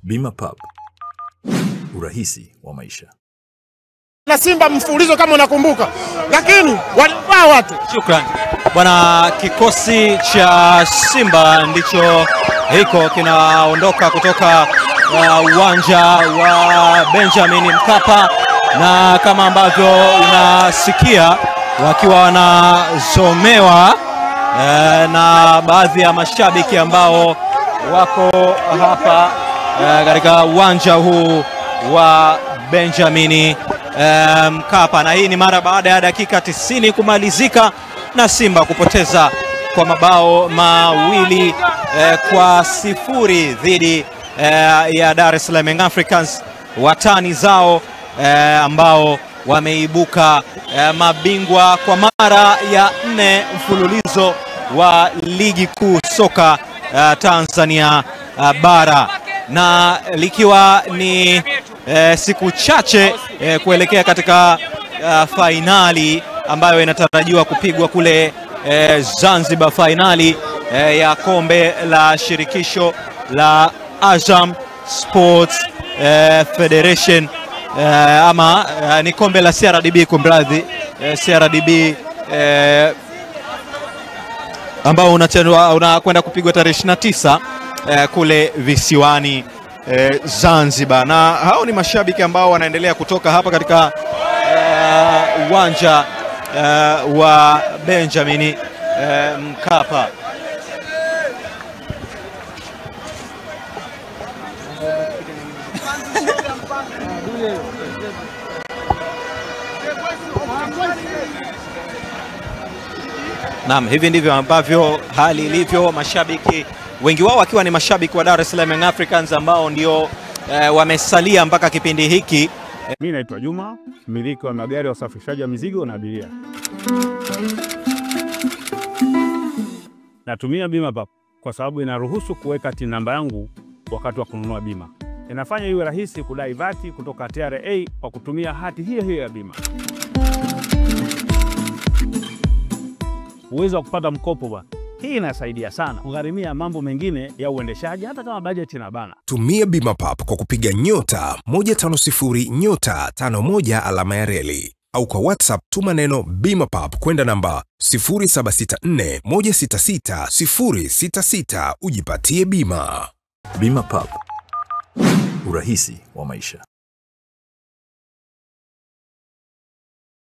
Bima Pub, urahisi wa maisha. Na Simba mfululizo kama unakumbuka, lakini walipaa watu. Shukrani bwana. Kikosi cha Simba ndicho hiko kinaondoka kutoka uwanja wa Benjamin Mkapa, na kama ambavyo unasikia wakiwa wanazomewa na baadhi ya mashabiki ambao wako hapa katika uwanja huu wa Benjamin Mkapa, na hii ni mara baada ya dakika 90 kumalizika na Simba kupoteza kwa mabao mawili kwa sifuri dhidi ya Dar es Salaam Young Africans, watani zao ambao wameibuka mabingwa kwa mara ya 4 mfululizo wa ligi kuu soka Tanzania bara, na likiwa ni siku chache kuelekea katika fainali ambayo inatarajiwa kupigwa kule Zanzibar, fainali ya kombe la shirikisho la Azam Sports Federation, ama ni kombe la CRDB, kumradhi, CRDB ambao unakwenda kupigwa tarehe 29 kule visiwani Zanzibar. Na hao ni mashabiki ambao wanaendelea kutoka hapa katika uwanja wa Benjamin Mkapa. Naam, hivi ndivyo ambavyo hali ilivyo, mashabiki wengi wao wakiwa ni mashabiki wa Dar es Salaam Young Africans ambao ndio wamesalia mpaka kipindi hiki. Mimi naitwa Juma, mmiliki wa magari ya usafirishaji wa mizigo na abiria. Natumia Bima Pub kwa sababu inaruhusu kuweka TIN namba yangu wakati wa kununua bima. Inafanya iwe rahisi kudai vati kutoka TRA kwa kutumia hati hiyo hiyo ya bima. Uwezo wa kupata mkopo bwana. Hii inasaidia sana kugharimia mambo mengine ya uendeshaji hata kama bajeti inabana. Tumia Bima Pub kwa kupiga *150*51 alama ya reli, au kwa WhatsApp tuma neno Bima Pub kwenda namba 0764166066 ujipatie bima. Bima Pub, urahisi wa maisha.